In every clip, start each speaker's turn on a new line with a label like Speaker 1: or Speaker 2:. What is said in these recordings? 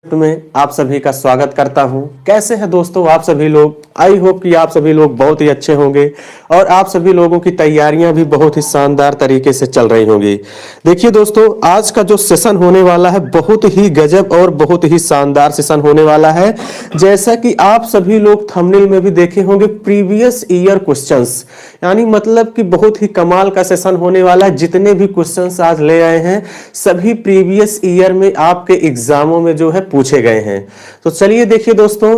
Speaker 1: में आप सभी का स्वागत करता हूं। कैसे हैं दोस्तों आप सभी लोग। आई होप कि आप सभी लोग बहुत ही अच्छे होंगे और आप सभी लोगों की तैयारियां भी बहुत ही शानदार तरीके से चल रही होंगी। देखिए दोस्तों, आज का जो सेशन होने वाला है बहुत ही गजब और बहुत ही शानदार सेशन होने वाला है। जैसा कि आप सभी लोग थंबनेल में भी देखे होंगे, प्रीवियस ईयर क्वेश्चंस, यानी मतलब कि बहुत ही कमाल का सेशन होने वाला है। जितने भी क्वेश्चंस आज ले आए हैं सभी प्रीवियस ईयर में आपके एग्जामों में जो है पूछे गए हैं। तो चलिए देखिए दोस्तों,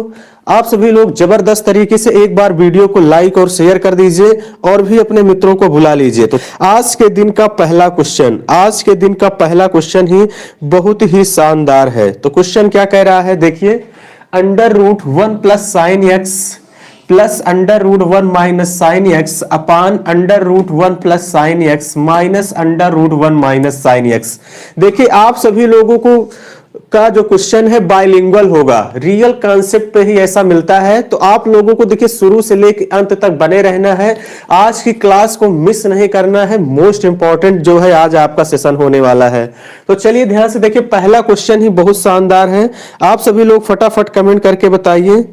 Speaker 1: आप सभी लोग जबरदस्त तरीके से एक बार वीडियो को लाइक और शेयर कर दीजिए और भी अपने मित्रों को बुला लीजिए। तो आज के दिन का पहला क्वेश्चन ही बहुत ही शानदार है। तो क्वेश्चन क्या कह रहा है, देखिए, √1 plus sine x plus √1 minus sine x upon √1 plus sine x minus √1 minus sine x. देखिए, आप सभी लोगों को का जो क्वेश्चन है बाइलिंगुअल होगा, रियल कॉन्सेप्ट पे ही ऐसा मिलता है। तो आप लोगों को देखिए शुरू से लेकर अंत तक बने रहना है, आज की क्लास को मिस नहीं करना है। मोस्ट इंपॉर्टेंट जो है आज आपका सेशन होने वाला है। तो चलिए ध्यान से देखिए, पहला क्वेश्चन ही बहुत शानदार है। आप सभी लोग फटाफट कमेंट करके बताइए।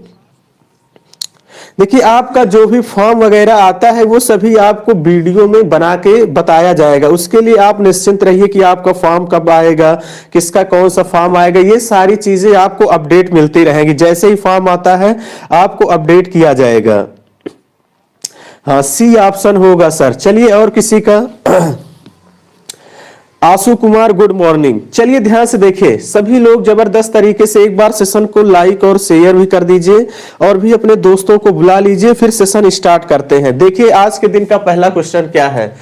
Speaker 1: देखिए, आपका जो भी फॉर्म वगैरह आता है वो सभी आपको वीडियो में बना के बताया जाएगा। उसके लिए आप निश्चिंत रहिए कि आपका फॉर्म कब आएगा, किसका कौन सा फॉर्म आएगा, ये सारी चीजें आपको अपडेट मिलती रहेंगी। जैसे ही फॉर्म आता है आपको अपडेट किया जाएगा। हाँ, सी ऑप्शन होगा सर। चलिए, और किसी का आशु कुमार, गुड मॉर्निंग। चलिए ध्यान से देखिए, सभी लोग जबरदस्त तरीके से एक बार सेशन को लाइक और शेयर भी कर दीजिए और भी अपने दोस्तों को बुला लीजिए। फिर सेशन स्टार्ट करते हैं। देखिए, आज के दिन का पहला क्वेश्चन क्या है।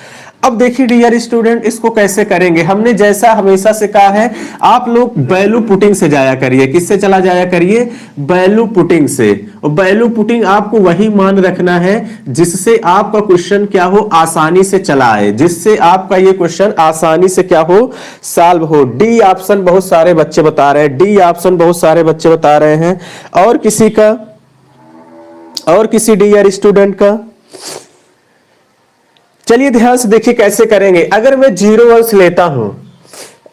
Speaker 1: अब देखिए डियर स्टूडेंट, इसको कैसे करेंगे। हमने जैसा हमेशा से कहा है, आप लोग वैल्यू पुटिंग से जाया करिए। किससे चला जाया करिए, वैल्यू पुटिंग से। और वैल्यू पुटिंग आपको वही मान रखना है जिससे आपका क्वेश्चन क्या हो, आसानी से चला आए, जिससे आपका ये क्वेश्चन आसानी से क्या हो, सॉल्व हो। डी ऑप्शन बहुत सारे बच्चे बता रहे हैं, डी ऑप्शन बहुत सारे बच्चे बता रहे हैं। और किसी का, और किसी डियर स्टूडेंट का। चलिए ध्यान से देखिए कैसे करेंगे। अगर मैं 0 अंश लेता हूं,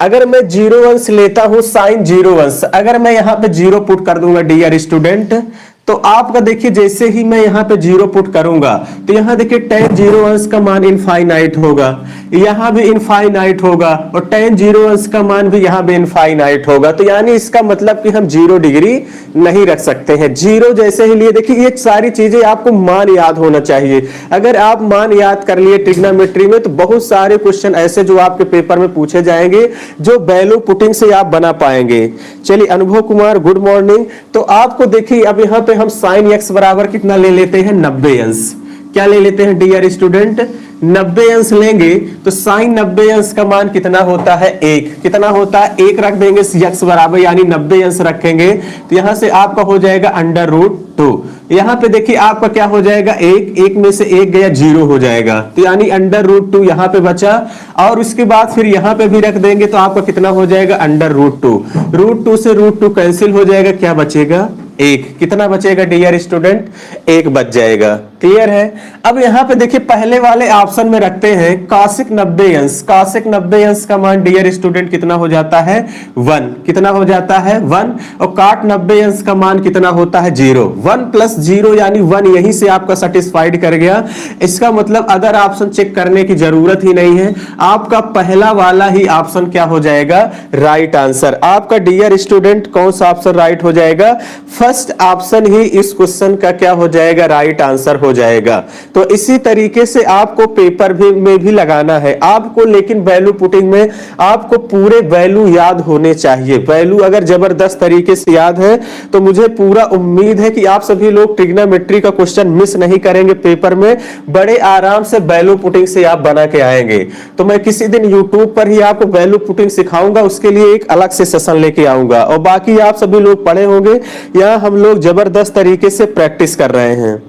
Speaker 1: अगर मैं 0 अंश लेता हूं, साइन 0 अंश, अगर मैं यहां पे 0 पुट कर दूंगा डियर स्टूडेंट, तो आपका देखिए जैसे ही मैं यहां पे 0 पुट करूंगा तो यहां देखिए tan 0 अंश का मान इनफाइनाइट होगा, यहां भी इनफाइनाइट होगा, और tan 0 अंश का मान भी यहां भी इनफाइनाइट होगा। तो यानी इसका मतलब कि हम 0 डिग्री नहीं रख सकते हैं। 0 जैसे ही लिए, देखिए ये सारी चीजें आपको मान याद होना चाहिए। अगर आप मान याद कर लिए ट्रिग्नोमेट्री में तो बहुत सारे क्वेश्चन ऐसे जो आपके पेपर में पूछे जाएंगे जो वैल्यू पुटिंग से आप बना पाएंगे। चलिए, अनुभव कुमार, गुड मॉर्निंग। तो आपको देखिए अब यहां पे हम साइन एक्स बराबर कितना ले लेते हैं, 90 अंश। क्या ले लेते हैं डियर स्टूडेंट, 90 अंश लेंगे तो साइन 90 अंश का मान कितना होता है, 1। कितना होता है, 1 रख देंगे x बराबर, यानी 90 अंश रखेंगे तो यहां से आपका हो जाएगा √2। यहां पे देखिए आपका क्या हो जाएगा, 1 में से 1 गया, 0 हो जाएगा। तो यानी √2 यहां पे बचा, और उसके बाद फिर यहां पे भी रख देंगे तो आपका कितना हो जाएगा, √2। √2 से √2 कैंसिल हो जाएगा, क्या बचेगा, 1। कितना बचेगा डियर स्टूडेंट, 1 बच जाएगा। क्लियर है। अब यहां पे देखिए पहले वाले ऑप्शन में रखते हैं cosec 90 अंश। cosec 90 अंश का मान डियर स्टूडेंट कितना हो जाता है, 1। कितना हो जाता है, 1। और cot 90 अंश का मान कितना होता है, 0। 1 प्लस 0 यानी 1, यहीं से आपका सेटिस्फाइड कर गया। इसका मतलब अदर ऑप्शन चेक करने की जरूरत ही नहीं है, आपका पहला वाला ही ऑप्शन क्या हो जाएगा, राइट आंसर। आपका डियर स्टूडेंट कौन सा ऑप्शन राइट हो जाएगा, फर्स्ट ऑप्शन ही इस क्वेश्चन का क्या हो जाएगा, राइट आंसर हो जाएगा। तो इसी तरीके से आपको पेपर में भी लगाना है आपको, लेकिन वैल्यू पुटिंग में आपको पूरे वैल्यू याद होने चाहिए। वैल्यू अगर जबरदस्त तरीके से याद है तो मुझे पूरा उम्मीद है कि आप सभी लोग ट्रिग्नोमेट्री का क्वेश्चन मिस नहीं करेंगे। पेपर में बड़े आराम से वैल्यू पुटिंग से आप बना के आएंगे। तो मैं किसी दिन यूट्यूब पर ही आपको वैल्यू पुटिंग सिखाऊंगा, उसके लिए एक अलग से सेशन लेके आऊंगा। और बाकी आप सभी लोग पढ़े होंगे, यहाँ हम लोग जबरदस्त तरीके से प्रैक्टिस कर रहे हैं।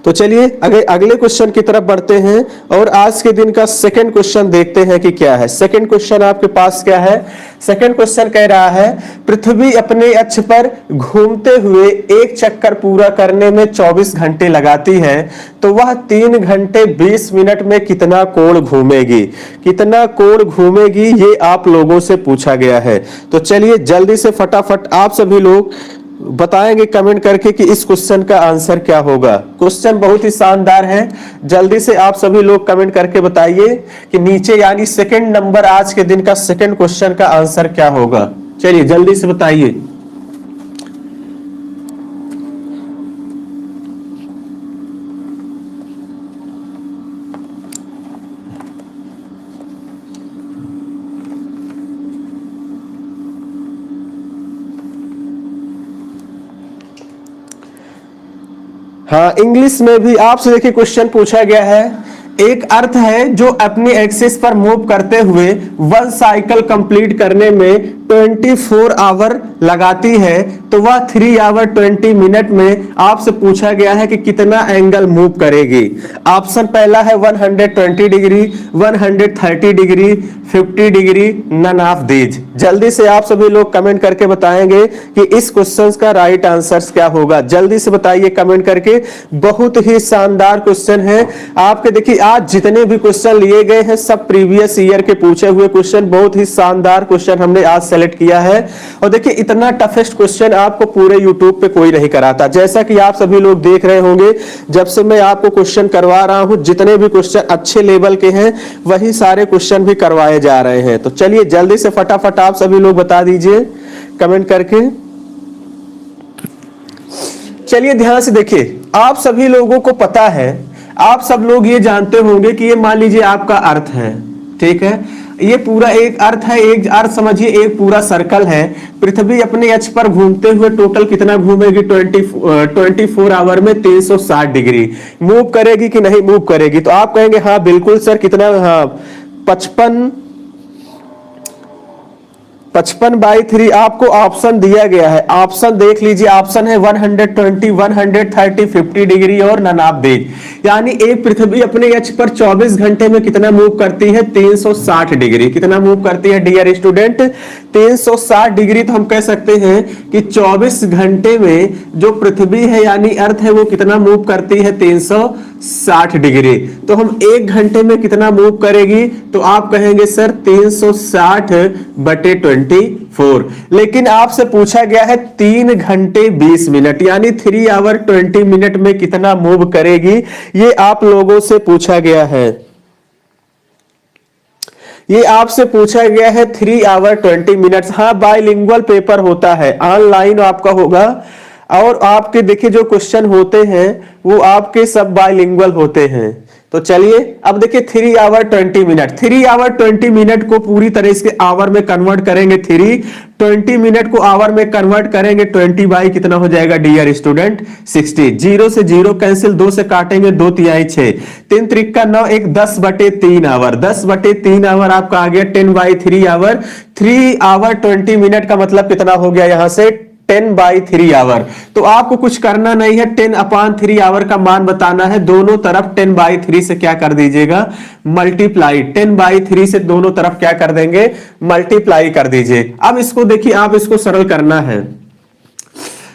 Speaker 1: तो चलिए अगले क्वेश्चन की तरफ बढ़ते हैं और आज के दिन का सेकंड क्वेश्चन देखते हैं कि क्या है। सेकंड क्वेश्चन आपके पास क्या है? सेकंड क्वेश्चन कह रहा है पृथ्वी अपने अक्ष पर घूमते हुए एक चक्कर पूरा करने में 24 घंटे लगाती है, तो वह 3 घंटे 20 मिनट में कितना कोण घूमेगी? कितना कोण घूमेगी ये आप लोगों से पूछा गया है। तो चलिए जल्दी से फटाफट आप सभी लोग बताएंगे कमेंट करके कि इस क्वेश्चन का आंसर क्या होगा। क्वेश्चन बहुत ही शानदार है, जल्दी से आप सभी लोग कमेंट करके बताइए कि नीचे यानी सेकंड नंबर आज के दिन का सेकंड क्वेश्चन का आंसर क्या होगा। चलिए जल्दी से बताइए। हाँ, इंग्लिश में भी आपसे देखिए क्वेश्चन पूछा गया है। एक अर्थ है जो अपनी एक्सिस पर मूव करते हुए वन साइकिल कंप्लीट करने में 24 आवर लगाती है, तो वह 3 आवर 20 मिनट में आपसे पूछा गया है कि कितना एंगल मूव करेगी। ऑप्शन पहला है 120 degree, 130 degree, 50 degree, none of these. जल्दी से आप सभी लोग कमेंट करके बताएंगे कि इस क्वेश्चन का राइट आंसर क्या होगा। जल्दी से बताइए कमेंट करके। बहुत ही शानदार क्वेश्चन है। आपके देखिए आज जितने भी क्वेश्चन लिए गए हैं सब प्रीवियस ईयर के पूछे हुए क्वेश्चन, बहुत ही शानदार क्वेश्चन हमने आज सेलेक्ट किया है। और देखिए इतना टफेस्ट क्वेश्चन आपको पूरे यूट्यूब पे कोई नहीं कराता। जैसा कि आप सभी लोग देख रहे होंगे, जब से मैं आपको क्वेश्चन करवा रहा हूं, जितने भी क्वेश्चन अच्छे लेवल के हैं वही सारे क्वेश्चन भी करवाए जा रहे हैं। तो चलिए जल्दी से फटाफट आप सभी लोग बता दीजिए कमेंट करके। चलिए ध्यान से देखिए, आप सभी लोगों को पता है, आप सब लोग ये जानते होंगे कि ये मान लीजिए आपका अर्थ है, ठीक है। ये पूरा एक अर्थ है, एक अर्थ समझिए एक पूरा सर्कल है। पृथ्वी अपने अक्ष पर घूमते हुए टोटल कितना घूमेगी? 24 आवर में 360 डिग्री मूव करेगी कि नहीं मूव करेगी? तो आप कहेंगे हाँ बिल्कुल सर, कितना? हाँ 55/3 आपको ऑप्शन दिया गया है। ऑप्शन देख लीजिए, ऑप्शन है 120, 130, 50 डिग्री और नन ऑफ दीज। यानी एक पृथ्वी अपने अक्ष पर 24 घंटे में कितना मूव करती है? 360 डिग्री। कितना मूव करती है डियर स्टूडेंट? 360 डिग्री। तो हम कह सकते हैं कि 24 घंटे में जो पृथ्वी है यानी अर्थ है वो कितना मूव करती है? 360 डिग्री। तो हम 1 घंटे में कितना मूव करेगी? तो आप कहेंगे सर 360/24। लेकिन आपसे पूछा गया है 3 घंटे 20 मिनट यानी 3 आवर 20 मिनट में कितना मूव करेगी, ये आप लोगों से पूछा गया है। ये आपसे पूछा गया है 3 आवर 20 मिनट्स। हाँ बाइलिंगुअल पेपर होता है, ऑनलाइन आपका होगा। और आपके देखिए जो क्वेश्चन होते हैं वो आपके सब बाइलिंगुअल होते हैं। तो चलिए अब देखिए 3 आवर 20 मिनट, 3 आवर 20 मिनट को पूरी तरह से आवर में कन्वर्ट करेंगे। 20 मिनट को आवर में कन्वर्ट करेंगे 20 बाई कितना हो जाएगा डियर स्टूडेंट? 60। 0 से 0 कैंसिल, 2 से काटेंगे 2 तिहाई 6, 3 त्रिका 9, एक 10/3 आवर। 10/3 आवर आपका आ गया 10/3 आवर। 3 आवर 20 मिनट का मतलब कितना हो गया यहां से? 10/3 आवर। तो आपको कुछ करना नहीं है, 10/3 आवर का मान बताना है। दोनों तरफ 10/3 से क्या कर दीजिएगा? मल्टीप्लाई। 10/3 से दोनों तरफ क्या कर देंगे? मल्टीप्लाई कर दीजिए। अब इसको देखिए, आप इसको सरल करना है।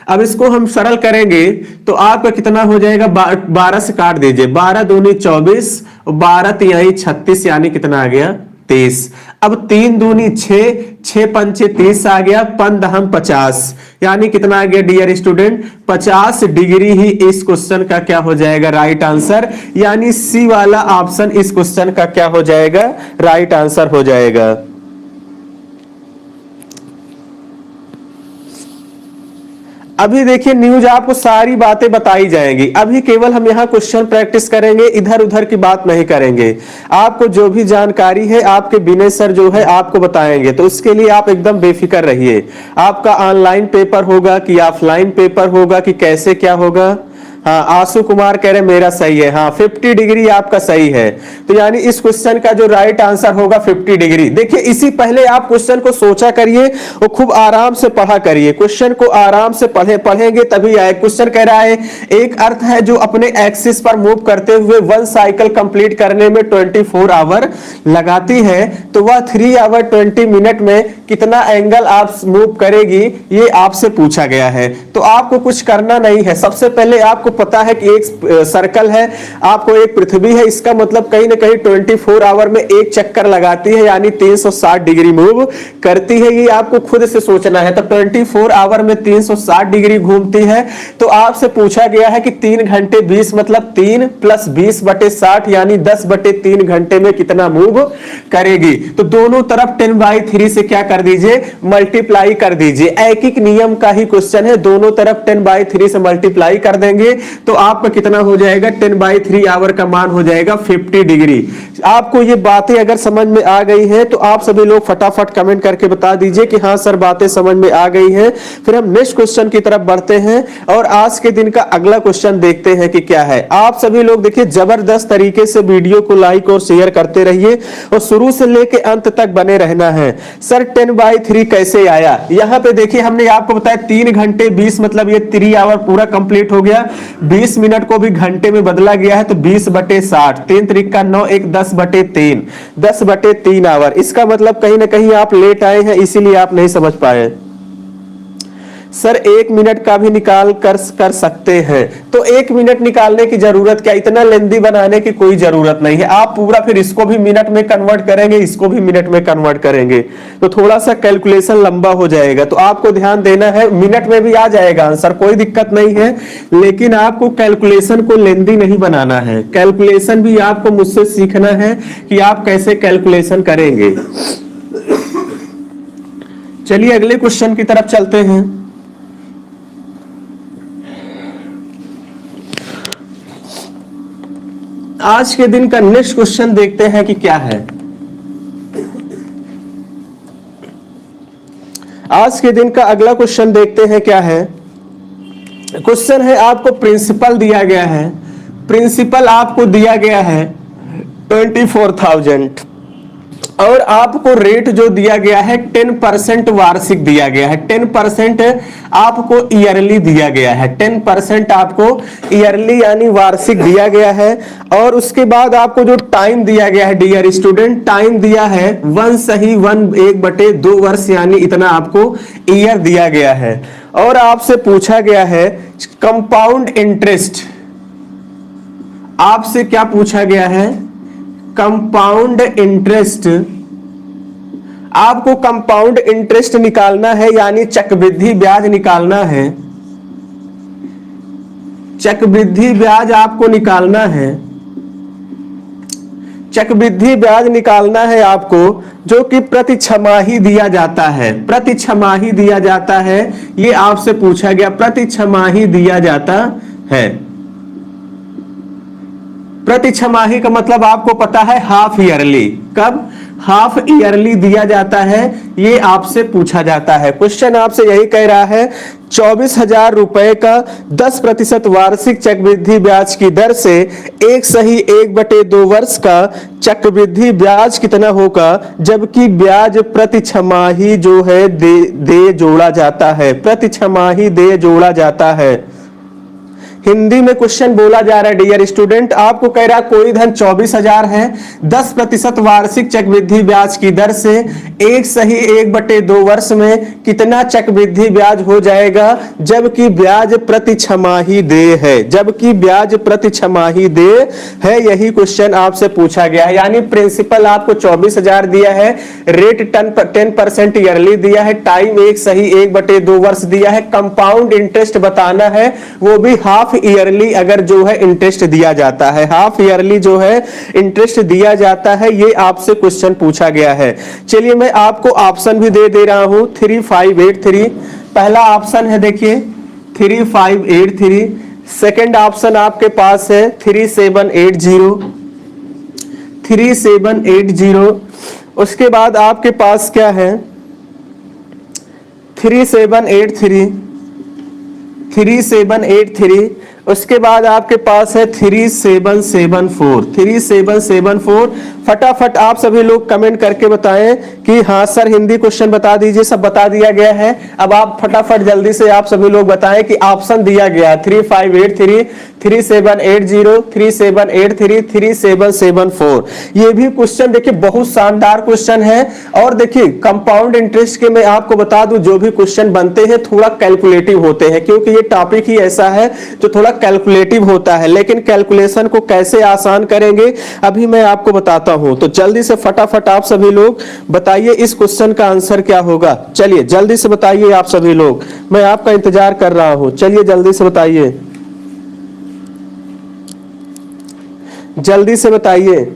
Speaker 1: अब इसको हम सरल करेंगे तो आपका कितना हो जाएगा? 12 से काट दीजिए, 12 दूनी 24, 12 तिहाई 36 यानी कितना आ गया? 30। अब 3 दूनी 6, 6 पंचे 30 आ गया, 5 50 यानी कितना आ गया डियर स्टूडेंट? 50 डिग्री ही इस क्वेश्चन का क्या हो जाएगा? Right answer. यानी सी वाला ऑप्शन इस क्वेश्चन का क्या हो जाएगा? राइट आंसर हो जाएगा। अभी देखिए न्यूज आपको सारी बातें बताई जाएंगी। अभी केवल हम यहाँ क्वेश्चन प्रैक्टिस करेंगे, इधर उधर की बात नहीं करेंगे। आपको जो भी जानकारी है आपके विनय सर जो है आपको बताएंगे, तो उसके लिए आप एकदम बेफिक्र रहिए। आपका ऑनलाइन पेपर होगा कि ऑफलाइन पेपर होगा कि कैसे क्या होगा? हाँ आशु कुमार कह रहे मेरा सही है, हाँ 50 डिग्री आपका सही है। तो यानी इस क्वेश्चन का जो राइट आंसर होगा 50 डिग्री। देखिए इसी पहले आप क्वेश्चन को सोचा करिए और खूब आराम से पढ़ा करिए, क्वेश्चन को आराम से पढ़ेंगे तभी आए। क्वेश्चन कह रहा है एक अर्थ है जो अपने एक्सिस पर मूव करते हुए 1 साइकिल कंप्लीट करने में 24 आवर लगाती है, तो वह 3 आवर 20 मिनट में कितना एंगल आप मूव करेगी, ये आपसे पूछा गया है। तो आपको कुछ करना नहीं है, सबसे पहले आपको पता है कि एक सर्कल है, आपको एक पृथ्वी है, इसका मतलब कहीं ना कहीं 24 आवर में एक चक्कर लगाती है, यानी 360 डिग्री मूव करती है। ये आपको खुद से सोचना है। तो 24 आवर में 360 डिग्री घूमती है। तो आपसे पूछा गया है कि 3 घंटे 20 मतलब 3 + 20/60 यानी 10/3 घंटे में कितना मूव करेगी। तो दोनों तरफ 10/3 से क्या कर दीजिए, मल्टीप्लाई कर दीजिए। ऐकिक नियम का ही क्वेश्चन है, दोनों तरफ 10/3 से मल्टीप्लाई कर देंगे तो आपका कितना हो जाएगा, 10/3 आवर का मान हो जाएगा 50 डिग्री। आपको ये बातें अगर समझ में आ गई है तो आप सभी लोग फटाफट कमेंट करके बता दीजिए कि हाँ सर बातें समझ में आ गई हैं। फिर हम नेक्स्ट क्वेश्चन की तरफ बढ़ते हैं और आज के दिन का अगला क्वेश्चन देखते हैं कि क्या है। आप सभी लोग देखिए जबरदस्त तरीके से वीडियो को लाइक और शेयर करते रहिए और शुरू से लेके अंत तक बने रहना है। सर 10/3 कैसे आया, यहाँ पे देखिए हमने आपको बताया 3 घंटे 20 मतलब ये 3 आवर पूरा कंप्लीट हो गया। 20 मिनट को भी घंटे में बदला गया है तो 20/60, 3 3 का 9, 1 10/3, 10/3 आवर। इसका मतलब कहीं ना कहीं आप लेट आए हैं इसीलिए आप नहीं समझ पाए। सर 1 मिनट का भी निकाल कर सकते हैं, तो 1 मिनट निकालने की जरूरत क्या, इतना लेंदी बनाने की कोई जरूरत नहीं है। आप पूरा फिर इसको भी मिनट में कन्वर्ट करेंगे, इसको भी मिनट में कन्वर्ट करेंगे तो थोड़ा सा कैलकुलेशन लंबा हो जाएगा। तो आपको ध्यान देना है, मिनट में भी आ जाएगा आंसर, कोई दिक्कत नहीं है, लेकिन आपको कैलकुलेशन को लेंदी नहीं बनाना है। कैलकुलेशन भी आपको मुझसे सीखना है कि आप कैसे कैलकुलेशन करेंगे। चलिए अगले क्वेश्चन की तरफ चलते हैं। आज के दिन का नेक्स्ट क्वेश्चन देखते हैं कि क्या है। आज के दिन का अगला क्वेश्चन देखते हैं क्या है। क्वेश्चन है आपको प्रिंसिपल दिया गया है, प्रिंसिपल आपको दिया गया है 24,000 और आपको रेट जो दिया गया है 10% वार्षिक दिया गया है। 10% आपको ईयरली दिया गया है, 10% आपको ईयरली यानी वार्षिक दिया गया है। और उसके बाद आपको जो टाइम दिया गया है डियर स्टूडेंट, टाइम दिया है 1/2 वर्ष यानी इतना आपको ईयर दिया गया है। और आपसे पूछा गया है कंपाउंड इंटरेस्ट, आपसे क्या पूछा गया है, कंपाउंड इंटरेस्ट। आपको कंपाउंड इंटरेस्ट निकालना है यानी चक्रवृद्धि ब्याज निकालना है, चक्रवृद्धि ब्याज आपको निकालना है, चक्रवृद्धि ब्याज निकालना है आपको, जो कि प्रति छमाही दिया जाता है, प्रति छमाही दिया जाता है। ये आपसे पूछा गया, प्रति छमाही दिया जाता है। प्रति छमाही का मतलब आपको पता है हाफ ईयरली, कब, हाफ ईयरली दिया जाता है, ये आपसे पूछा जाता है। क्वेश्चन आपसे यही कह रहा है 24,000 रुपए का 10% वार्षिक चक्रवृद्धि ब्याज की दर से 1/2 वर्ष का चक्रवृद्धि ब्याज कितना होगा, जबकि ब्याज प्रति छमाही जो है दे जोड़ा जाता है, प्रति छमाही दे जोड़ा जाता है। हिंदी में क्वेश्चन बोला जा रहा है डियर स्टूडेंट, आपको कह रहा कोई धन 24,000 है, 10% वार्षिक चक्रवृद्धि ब्याज की दर से 1/2 वर्ष में कितना चक्रवृद्धि ब्याज हो जाएगा, जबकि ब्याज प्रति छमाही दे है, जबकि ब्याज प्रति छमाही दे है। यही क्वेश्चन आपसे पूछा गया है। यानी प्रिंसिपल आपको 24,000 दिया है, रेट 10% ईयरली दिया है, टाइम 1/2 वर्ष दिया है, कंपाउंड इंटरेस्ट बताना है, वो भी हाफ ईयरली अगर जो है इंटरेस्ट दिया जाता है, हाफ ईयरली जो है इंटरेस्ट दिया जाता है। ये आपसे क्वेश्चन पूछा गया है। चलिए मैं आपको ऑप्शन भी दे रहा हूं 3583। पहला ऑप्शन है देखिए 3583, सेकंड ऑप्शन आपके पास है 3780, 3780। उसके बाद आपके पास क्या है 3783, 3783। उसके बाद आपके पास है 3774, 3774। फटाफट आप सभी लोग कमेंट करके बताएं कि हाँ सर हिंदी क्वेश्चन बता दीजिए। सब बता दिया गया है। अब आप फटाफट जल्दी से आप सभी लोग बताएं कि ऑप्शन दिया गया 3583, 3780, 3783, 3774। ये भी क्वेश्चन देखिए बहुत शानदार क्वेश्चन है। और देखिए कंपाउंड इंटरेस्ट के मैं आपको बता दूं, जो भी क्वेश्चन बनते हैं थोड़ा कैलकुलेटिव होते हैं, क्योंकि ये टॉपिक ही ऐसा है जो थोड़ा कैलकुलेटिव होता है। लेकिन कैलकुलेशन को कैसे आसान करेंगे अभी मैं आपको बताता हूं। तो जल्दी से फटाफट आप सभी लोग बताइए इस क्वेश्चन का आंसर क्या होगा। चलिए जल्दी से बताइए आप सभी लोग, मैं आपका इंतजार कर रहा हूं। चलिए जल्दी से बताइए, जल्दी से बताइए।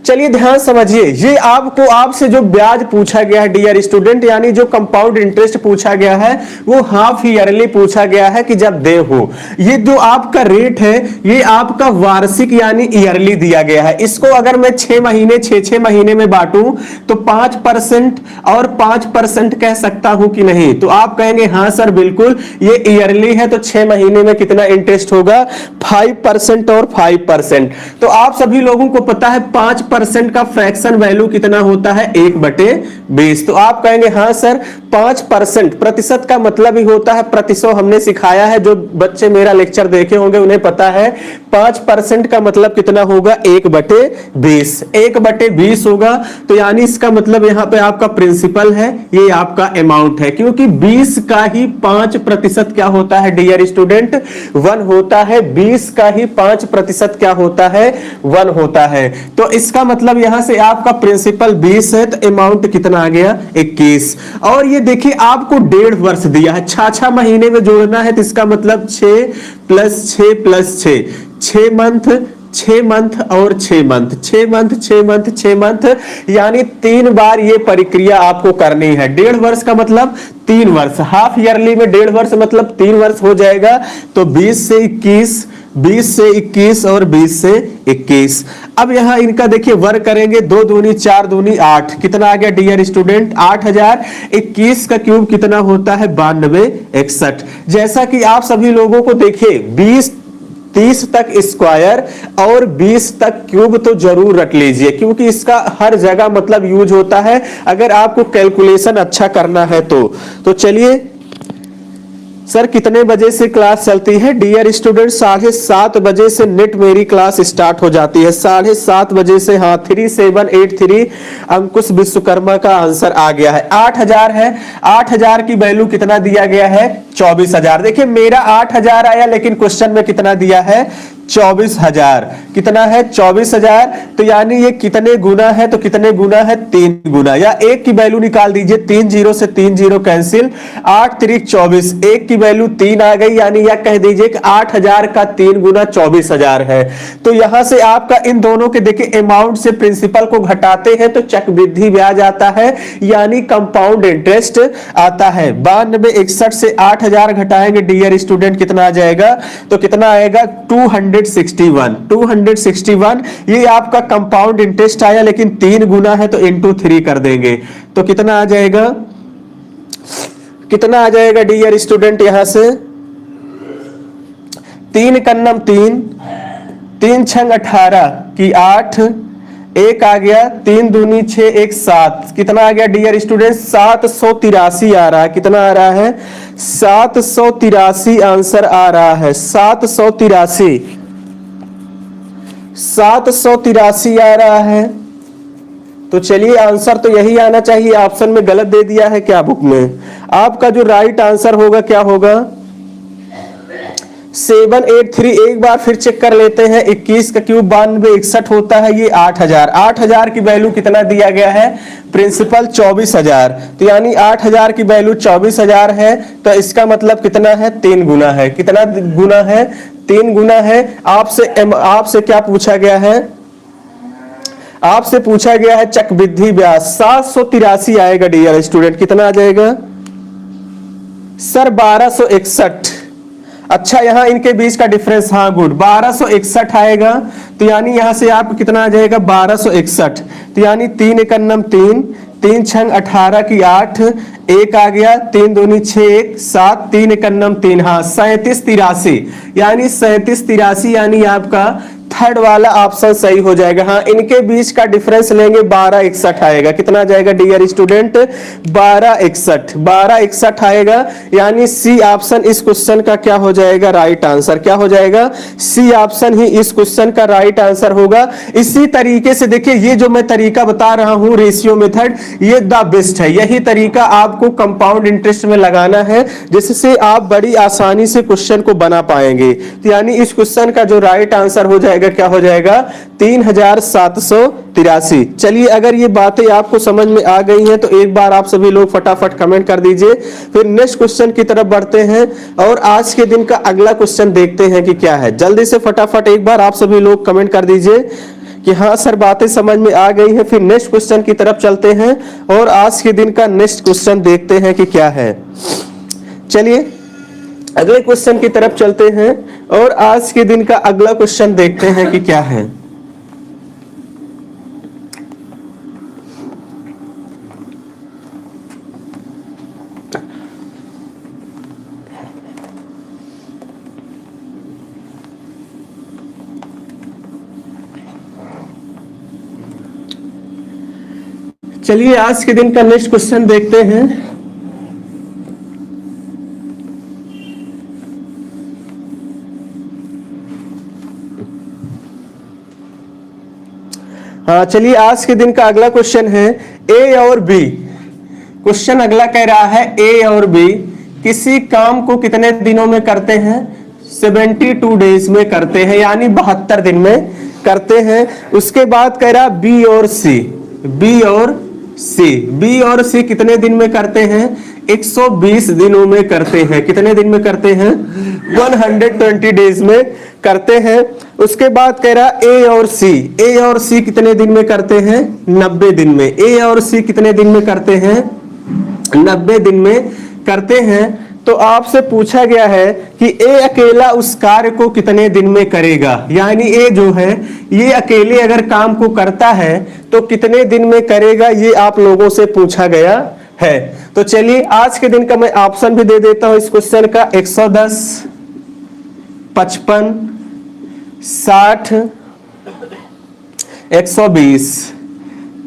Speaker 1: चलिए ध्यान समझिए, ये आपको आपसे जो ब्याज पूछा गया है डियर स्टूडेंट, यानी जो कंपाउंड इंटरेस्ट पूछा गया है वो हाफ ईयरली पूछा गया है कि जब दे हो। ये जो आपका रेट है ये आपका वार्षिक यानी ईयरली दिया गया है। इसको अगर मैं 6 महीने 6 महीने में बांटूं तो 5% और 5% कह सकता हूं कि नहीं? तो आप कहेंगे हाँ सर बिल्कुल ये ईयरली है, तो 6 महीने में कितना इंटरेस्ट होगा? 5% और 5%। तो आप सभी लोगों को पता है 5% का फ्रैक्शन वैल्यू कितना होता है? 1/20। तो आप कहेंगे हाँ सर 5% प्रतिशत का मतलब ही होता है प्रतिशत। हमने सिखाया है, जो बच्चे मेरा लेक्चर देखे होंगे उन्हें पता है 5% का मतलब कितना होगा? 1/20। 1/20 होगा। तो यानी इसका मतलब यहां पे आपका प्रिंसिपल है, ये आपका अमाउंट है, क्योंकि 20 का ही 5% क्या होता है डियर स्टूडेंट? 1 होता है। 20 का ही 5% क्या होता है? 1 होता है। तो इसका मतलब यहां से आपका प्रिंसिपल 20 है, तो अमाउंट कितना आ गया? 21। और ये देखिए आपको 1.5 वर्ष दिया है, 6 महीने में जोड़ना है, तो इसका मतलब 6 + 6 + 6, 6 मंथ, 6 मंथ और 6 मंथ, 6 मंथ, 6 मंथ, 6 मंथ, यानी 3 बार ये प्रक्रिया आपको करनी है। 1.5 वर्ष का मतलब 3 वर्ष, हाफ ईयरली में 1.5 वर्ष मतलब 3 वर्ष हो जाएगा। तो 20 से 21, 20 से 21 और 20 से 21। अब यहां इनका देखिए वर्ग करेंगे, 2 दूनी 4 दूनी 8, कितना आ गया डियर स्टूडेंट? 8000। 21 का क्यूब कितना होता है? 9261। जैसा कि आप सभी लोगों को देखिए 20 30 तक स्क्वायर और 20 तक क्यूब तो जरूर रख लीजिए, क्योंकि इसका हर जगह मतलब यूज होता है अगर आपको कैलकुलेशन अच्छा करना है तो चलिए सर कितने बजे से क्लास चलती है डियर स्टूडेंट? 7:30 बजे से नेट मेरी क्लास स्टार्ट हो जाती है, 7:30 बजे से। हाँ 3783 अंकुश विश्वकर्मा का आंसर आ गया है। 8000 है, 8000 की वैल्यू कितना दिया गया है? 24000। देखिए मेरा 8000 आया, लेकिन क्वेश्चन में कितना दिया है? 24000। कितना है? 24000। तो यानी ये कितने गुना है? तो कितने गुना है? 3 गुना। या 1 की वैल्यू निकाल दीजिए, 3 0 से 3 0 कैंसिल, 8 3 24, 1 की वैल्यू 3 आ गई, यानी यह कह दीजिए कि 8000 का 3 गुना 24000 है। तो यहां से आपका इन दोनों के देखिए अमाउंट से प्रिंसिपल को घटाते हैं तो चक्रवृद्धि ब्याज आता है, यानी कंपाउंड इंटरेस्ट आता है। 9261 से 8000 घटाएंगे डियर स्टूडेंट, कितना आ जाएगा? तो कितना आएगा? 261। ये आपका कंपाउंड इंटरेस्ट आया, लेकिन 3 गुना है तो इंटू 3 कर देंगे, तो कितना आ जाएगा? कितना आ जाएगा डियर स्टूडेंट? यहां से 3 कन्नम 3, 3 छंग 18 की 8, 1 आ गया, 3 दूनी 6, 1 7, कितना आ गया डियर स्टूडेंट? 783 आ रहा है। कितना आ रहा है? 783 आंसर आ रहा है। 783 आ रहा है। तो चलिए आंसर तो यही आना चाहिए, ऑप्शन में गलत दे दिया है क्या बुक में? आपका जो राइट आंसर होगा क्या होगा? 783। एक बार फिर चेक कर लेते हैं, 21 का क्यूब 9261 होता है, ये 8000। 8000 की वैल्यू कितना दिया गया है? प्रिंसिपल 24000। तो यानी 8000 की वैल्यू 24000 है, तो इसका मतलब कितना है? 3 गुना है। कितना गुना है? 3 गुना है। आपसे क्या पूछा गया है? आपसे पूछा गया है चक्रवृद्धि ब्याज। 783 आएगा डियर स्टूडेंट, कितना आ जाएगा सर? 1261। अच्छा यहां इनके बीच का डिफरेंस, हाँ गुड, 1261 आएगा। तो यानी यहां से आपको कितना आ जाएगा? 1261। तो यानी 3 एकन्नम 3, 3 छंग 18 की 8, एक आ गया, 3 दूनी 6, 1 7, 3 एकन्नम 3, हाँ 37 83, यानी 37 83, यानी आपका थर्ड वाला ऑप्शन सही हो जाएगा। हाँ, इनके बीच का डिफरेंस लेंगे 12 61 आएगा। कितना जाएगा डियर स्टूडेंट? 12 61, 12 61 आएगा, यानी सी ऑप्शन इस क्वेश्चन का क्या हो जाएगा? Right answer. क्या हो जाएगा? सी ऑप्शन ही इस क्वेश्चन का राइट आंसर होगा। इसी तरीके से देखिए, ये जो मैं तरीका बता रहा हूं रेशियो मेथड, ये द बेस्ट है। यही तरीका आपको कंपाउंड इंटरेस्ट में लगाना है, जिससे आप बड़ी आसानी से क्वेश्चन को बना पाएंगे। तो यानी इस क्वेश्चन का जो राइट आंसर हो जाएगा, क्या हो जाएगा? 3783। चलिए, अगर ये बातें आपको समझ में आ गई हैं तो एक बार आप सभी लोग फटाफट कमेंट कर दीजिए। फिर नेक्स्ट क्वेश्चन की तरफ बढ़ते हैं और आज के दिन का अगला क्वेश्चन देखते हैं कि क्या है। जल्दी से फटाफट एक बार आप सभी लोग कमेंट कर दीजिए कि हाँ सर बातें समझ में आ गई हैं। फिर नेक्स्ट क्वेश्चन की तरफ चलते हैं और आज के दिन का नेक्स्ट क्वेश्चन देखते हैं कि क्या है। चलिए अगले क्वेश्चन की तरफ चलते हैं और आज के दिन का अगला क्वेश्चन देखते हैं कि क्या है। चलिए आज के दिन का नेक्स्ट क्वेश्चन देखते हैं। हाँ चलिए, आज के दिन का अगला क्वेश्चन है ए और बी। क्वेश्चन अगला कह रहा है ए और बी किसी काम को कितने दिनों में करते हैं? 72 डेज में करते हैं, यानी 72 दिन में करते हैं। उसके बाद कह रहा बी और सी, बी और सी कितने दिन में करते हैं? 120 दिनों में करते हैं। कितने दिन में करते हैं? 120 डेज में करते हैं। उसके बाद कह रहा ए और सी कितने दिन में करते हैं? 90 दिन में। ए और सी कितने दिन में करते हैं? 90 दिन में करते हैं। तो आपसे पूछा गया है कि ए अकेला उस कार्य को कितने दिन में करेगा, यानी ए जो है ये अकेले अगर काम को करता है तो कितने दिन में करेगा, ये आप लोगों से पूछा गया है। तो चलिए आज के दिन का मैं ऑप्शन भी दे देता हूं इस क्वेश्चन का। 110, 55, 60, 120।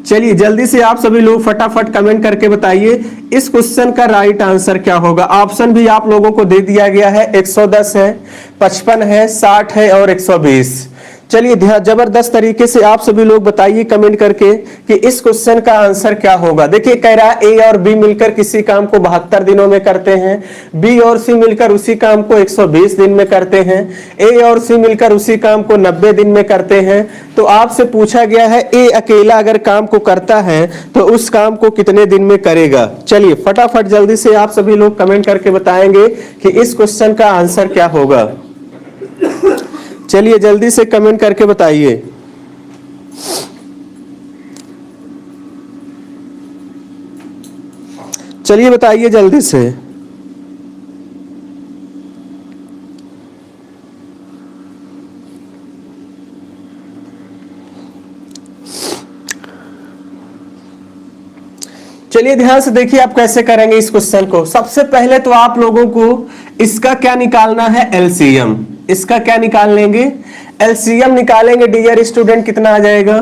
Speaker 1: चलिए जल्दी से आप सभी लोग फटाफट कमेंट करके बताइए इस क्वेश्चन का राइट आंसर क्या होगा। ऑप्शन भी आप लोगों को दे दिया गया है, 110 है, 55 है, 60 है और 120। चलिए जबरदस्त तरीके से आप सभी लोग बताइए कमेंट करके कि इस क्वेश्चन का आंसर क्या होगा। देखिए कह रहा है ए और बी मिलकर किसी काम को 72 दिनों में करते हैं, बी और सी मिलकर उसी काम को 120 दिन में करते हैं, ए और सी मिलकर उसी काम को 90 दिन में करते हैं। तो आपसे पूछा गया है ए अकेला अगर काम को करता है तो उस काम को कितने दिन में करेगा। चलिए फटाफट जल्दी से आप सभी लोग कमेंट करके बताएंगे कि इस क्वेश्चन का आंसर क्या होगा। चलिए जल्दी से कमेंट करके बताइए। चलिए बताइए जल्दी से। चलिए ध्यान से देखिए आप कैसे करेंगे इस क्वेश्चन को। सबसे पहले तो आप लोगों को इसका क्या निकालना है? एलसीएम। इसका क्या निकाल लेंगे? एलसीएम निकालेंगे डियर स्टूडेंट। कितना आ जाएगा?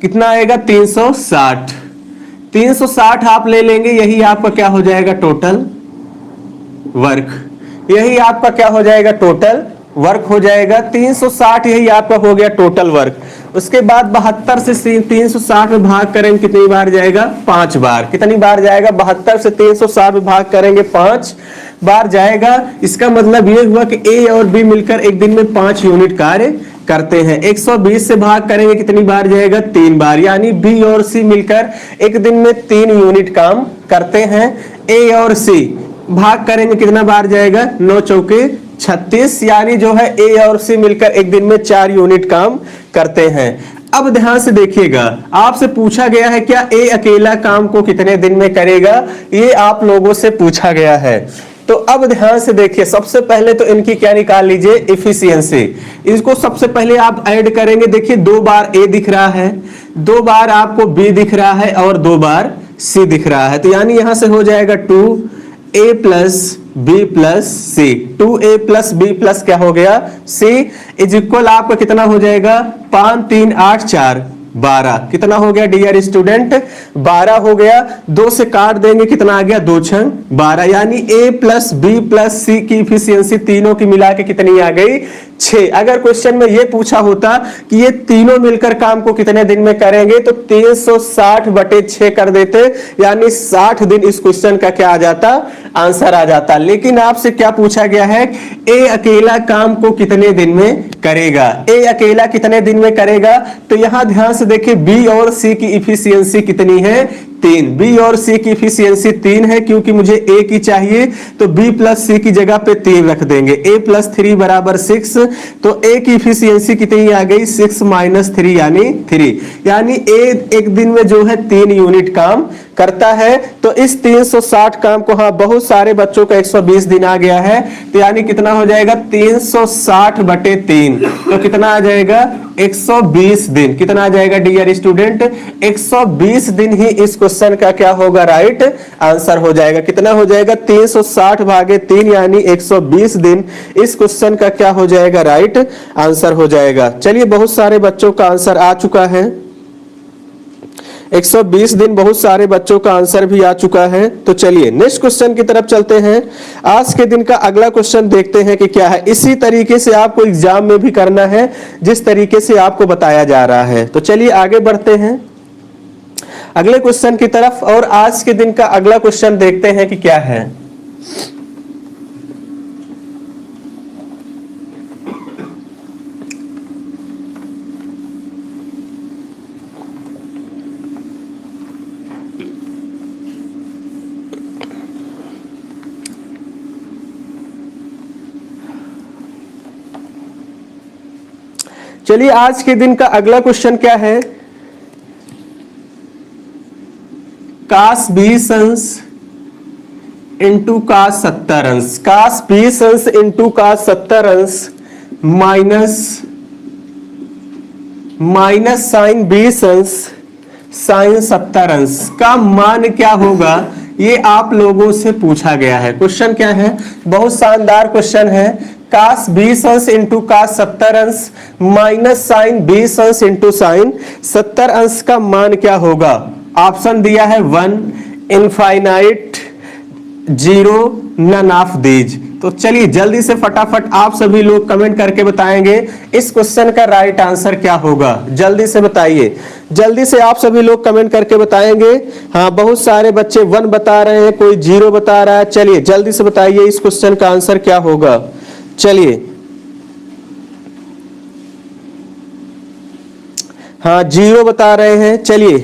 Speaker 1: कितना आएगा? 360। 360 आप ले लेंगे, यही आपका क्या हो जाएगा? Total work. यही आपका क्या हो जाएगा? टोटल वर्क हो जाएगा। 360 यही आपका हो गया टोटल वर्क। उसके बाद 72 से 360 में भाग करेंगे, कितनी बार जाएगा? 5 बार। कितनी बार जाएगा? 72 से 360 में भाग करेंगे 5 बार जाएगा। इसका मतलब ये हुआ कि ए और बी मिलकर एक दिन में 5 यूनिट कार्य करते हैं। 120 से भाग करेंगे, कितनी बार जाएगा? 3 बार, यानी बी और सी मिलकर एक दिन में 3 यूनिट काम करते हैं। ए और सी भाग करेंगे, कितना बार जाएगा? 9 चौके 36, यानी जो है ए और सी मिलकर एक दिन में 4 यूनिट काम करते हैं। अब ध्यान से देखिएगा, आपसे पूछा गया है क्या ए अकेला काम को कितने दिन में करेगा, ये आप लोगों से पूछा गया है। तो अब ध्यान से देखिए, सबसे पहले तो इनकी क्या निकाल लीजिए, इफिशियंसी। इसको सबसे पहले आप ऐड करेंगे। देखिए 2 बार ए दिख रहा है, 2 बार आपको बी दिख रहा है और 2 बार सी दिख रहा है। तो यानी यहां से हो जाएगा 2a प्लस बी प्लस सी। 2a प्लस बी प्लस क्या हो गया, सी, इज इक्वल आपका कितना हो जाएगा, 5 3 8 4 12। कितना हो गया डियर स्टूडेंट, 12 हो गया। 2 से काट देंगे, कितना आ गया, 2 छंग 12। यानी a प्लस बी प्लस सी की इफिशियंसी तीनों की मिला के कितनी आ गई, 6। अगर क्वेश्चन में ये पूछा होता कि ये तीनों मिलकर काम को कितने दिन में करेंगे, तो 360/6 कर देते, यानी 60 दिन इस क्वेश्चन का क्या आ जाता, आंसर आ जाता। लेकिन आपसे क्या पूछा गया है, ए अकेला काम को कितने दिन में करेगा, ए अकेला कितने दिन में करेगा। तो यहां ध्यान से देखिए, बी और सी की इफिशियंसी कितनी है, 3। बी और सी की इफिशियंसी 3 है, क्योंकि मुझे ए की चाहिए, तो बी प्लस सी की जगह पे 3 रख देंगे। ए प्लस 3 बराबर 6, तो ए की इफिशियंसी कितनी आ गई, 6 - 3 यानी 3। यानी ए एक दिन में जो है 3 यूनिट काम करता है। तो इस 360 काम को, हाँ बहुत सारे बच्चों का 120 दिन आ गया है, तो यानी कितना हो जाएगा, 360/3, तो कितना आ जाएगा, 120 दिन। कितना आ जाएगा डियर स्टूडेंट, 120 दिन ही इस क्वेश्चन का क्या होगा, राइट आंसर हो जाएगा। कितना हो जाएगा, 360/3 यानी 120 दिन इस क्वेश्चन का क्या हो जाएगा, राइट आंसर हो जाएगा। चलिए, बहुत सारे बच्चों का आंसर आ चुका है, 120 दिन बहुत सारे बच्चों का आंसर भी आ चुका है। तो चलिए नेक्स्ट क्वेश्चन की तरफ चलते हैं। आज के दिन का अगला क्वेश्चन देखते हैं कि क्या है। इसी तरीके से आपको एग्जाम में भी करना है, जिस तरीके से आपको बताया जा रहा है। तो चलिए आगे बढ़ते हैं अगले क्वेश्चन की तरफ, और आज के दिन का अगला क्वेश्चन देखते हैं कि क्या है। चलिए आज के दिन का अगला क्वेश्चन क्या है, काश 20 अंश इंटू काश 70 अंश, काश 20 अंश इंटू काश 70 अंश माइनस साइन 20 अंश साइन 70 अंश का मान क्या होगा, ये आप लोगों से पूछा गया है। क्वेश्चन क्या है, बहुत शानदार क्वेश्चन है। काश 20 अंश इंटू काश 70 अंश माइनस साइन 20 अंश इंटू साइन 70 अंश का मान क्या होगा। ऑप्शन दिया है 1, इनफाइनाइट, 0, नन ऑफ दीज। तो चलिए जल्दी से फटाफट आप सभी लोग कमेंट करके बताएंगे इस क्वेश्चन का राइट आंसर क्या होगा। जल्दी से बताइए, जल्दी से आप सभी लोग कमेंट करके बताएंगे। हाँ बहुत सारे बच्चे 1 बता रहे हैं, कोई 0 बता रहा है। चलिए जल्दी से बताइए इस क्वेश्चन का आंसर क्या होगा। चलिए हाँ 0 बता रहे हैं। चलिए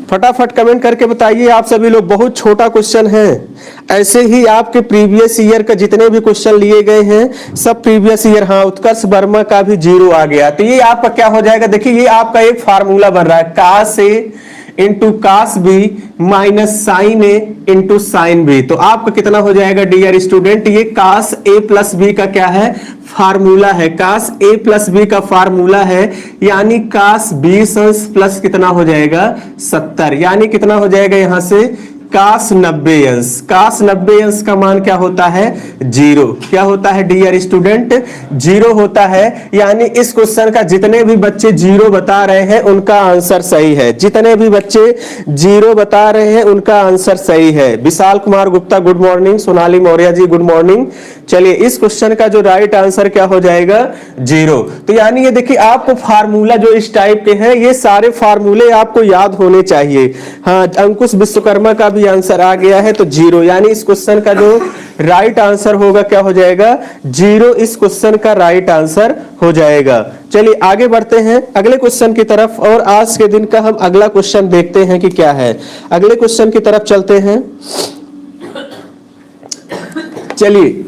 Speaker 1: फटाफट कमेंट करके बताइए आप सभी लोग। बहुत छोटा क्वेश्चन है, ऐसे ही आपके प्रीवियस ईयर का जितने भी क्वेश्चन लिए गए हैं सब प्रीवियस ईयर। हाँ उत्कर्ष वर्मा का भी 0 आ गया। तो ये आपका क्या हो जाएगा, देखिए ये आपका एक फार्मूला बन रहा है, cos A into cos B minus sine A into sine B. तो आपका कितना हो जाएगा डियर स्टूडेंट, ये काश ए प्लस बी का क्या है, फार्मूला है। काश ए प्लस बी का फार्मूला है, यानी काश 20 अंश प्लस कितना हो जाएगा 70, यानी कितना हो जाएगा यहां से काश 90 अंश। काश 90 अंश का मान क्या होता है, 0। क्या होता है डियर स्टूडेंट, 0 होता है। यानी इस क्वेश्चन का जितने भी बच्चे 0 बता रहे हैं उनका आंसर सही है। जितने भी बच्चे 0 बता रहे हैं उनका आंसर सही है। Vishal Kumar Gupta good morning, Sonali Maurya ji good morning. चलिए इस क्वेश्चन का जो राइट आंसर क्या हो जाएगा, 0। तो यानी ये देखिए आपको फार्मूला जो इस टाइप के हैं ये सारे फार्मूले आपको याद होने चाहिए। हाँ अंकुश विश्वकर्मा का भी आंसर आ गया है, तो 0। यानी इस क्वेश्चन का जो राइट आंसर होगा क्या हो जाएगा, 0 इस क्वेश्चन का राइट आंसर हो जाएगा। चलिए आगे बढ़ते हैं अगले क्वेश्चन की तरफ, और आज के दिन का हम अगला क्वेश्चन देखते हैं कि क्या है। अगले क्वेश्चन की तरफ चलते हैं। चलिए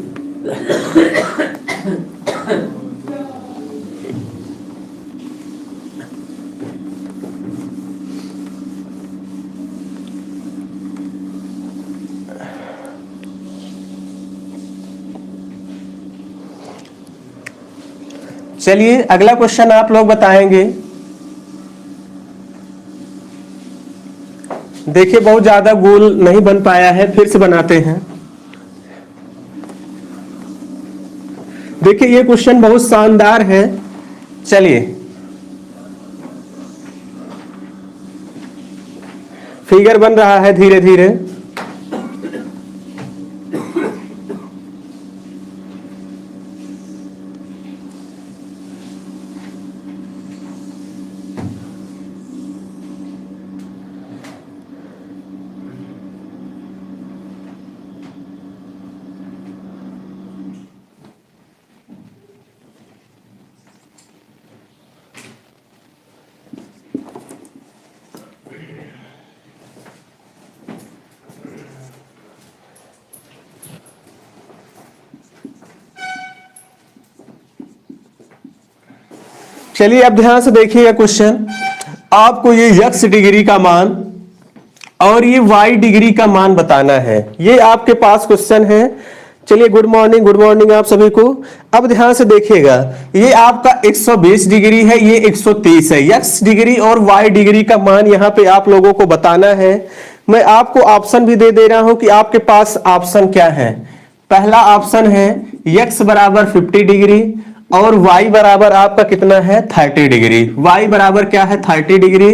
Speaker 1: चलिए अगला क्वेश्चन आप लोग बताएंगे। देखिए बहुत ज्यादा गोल नहीं बन पाया है, फिर से बनाते हैं। देखिए ये क्वेश्चन बहुत शानदार है। चलिए फिगर बन रहा है धीरे धीरे। चलिए अब ध्यान से देखिएगा क्वेश्चन। आपको ये x डिग्री का मान और ये y डिग्री का मान बताना है। ये आपके पास क्वेश्चन है। चलिए गुड मॉर्निंग आप सभी को। अब ध्यान से देखिएगा, ये आपका 120 डिग्री है, ये 130 है। x डिग्री और y डिग्री का मान यहाँ पे आप लोगों को बताना है। मैं आपको ऑप्शन भी दे रहा हूं कि आपके पास ऑप्शन क्या है। पहला ऑप्शन है x बराबर 50 डिग्री और y बराबर आपका कितना है 30 डिग्री। y बराबर क्या है 30 डिग्री।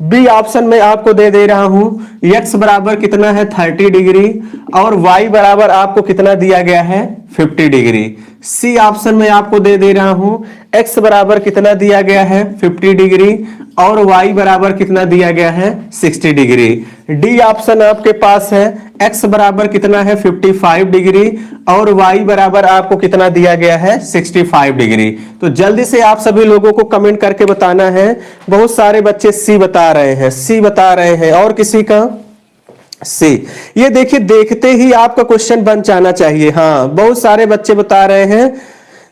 Speaker 1: बी ऑप्शन में आपको दे रहा हूं x बराबर कितना है 30 डिग्री और y बराबर आपको कितना दिया गया है 50 डिग्री। सी ऑप्शन में आपको दे रहा हूं x बराबर कितना दिया गया है 50 डिग्री और y बराबर कितना दिया गया है 60 डिग्री। डी ऑप्शन आपके पास है x बराबर कितना है 55 डिग्री और y बराबर आपको कितना दिया गया है 65 डिग्री। तो जल्दी से आप सभी लोगों को कमेंट करके बताना है। बहुत सारे बच्चे सी बता रहे हैं, सी बता रहे हैं, और किसी का सी। ये देखिए देखते ही आपका क्वेश्चन बन जाना चाहिए। हाँ बहुत सारे बच्चे बता रहे हैं।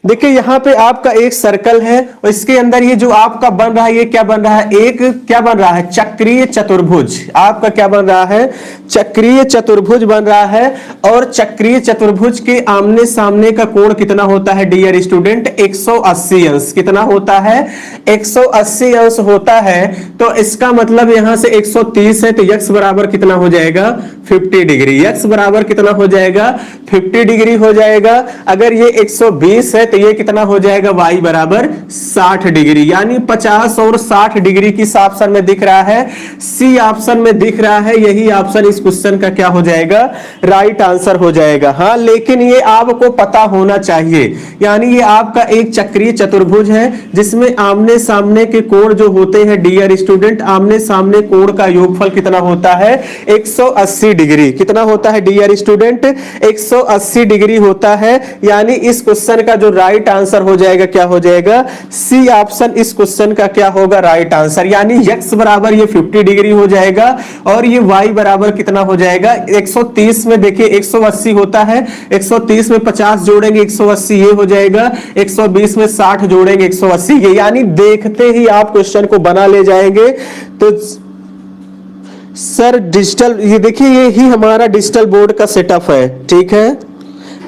Speaker 1: देखिए यहाँ पे आपका एक सर्कल है और इसके अंदर ये जो आपका बन रहा है, ये क्या बन रहा है, एक क्या बन रहा है चक्रीय चतुर्भुज। आपका क्या बन रहा है चक्रीय चतुर्भुज बन रहा है। और चक्रीय चतुर्भुज के आमने सामने का कोण कितना होता है डियर स्टूडेंट 180 अंश। कितना होता है 180 अंश होता है। तो इसका मतलब यहां से 130 है तो x बराबर कितना हो जाएगा 50 डिग्री। x बराबर कितना हो जाएगा 50 डिग्री हो जाएगा। अगर ये 120 है तो ये कितना हो जाएगा y बराबर 60 डिग्री। यानी 50 और 60 डिग्री किस ऑप्शन में दिख रहा है सी ऑप्शन में दिख रहा है। यही ऑप्शन इस क्वेश्चन का क्या हो जाएगा राइट आंसर हो जाएगा। हाँ लेकिन ये आपको पता होना चाहिए। यानी ये आपका एक चक्रीय चतुर्भुज है जिसमें आमने सामने के कोण जो होते हैं डियर स्टूडेंट, आमने सामने कोण का योगफल कितना होता है 180 डिग्री। कितना होता है डियर स्टूडेंट 180 डिग्री होता है। यानी इस क्वेश्चन का जो राइट आंसर हो जाएगा क्या हो जाएगा सी ऑप्शन इस क्वेश्चन का क्या होगा राइट आंसर। यानी x बराबर ये 50 डिग्री हो जाएगा और ये y बराबर कितना हो जाएगा 130 में देखिए 180 होता है, 130 में 50 जोड़ेंगे 180 ये हो जाएगा, 120 में 60 जोड़ेंगे 180 ये। यानी देखते ही आप क्वेश्चन को बना ले जाएंगे। तो सर डिजिटल ये देखिए ये ही हमारा डिजिटल बोर्ड का सेटअप है। ठीक है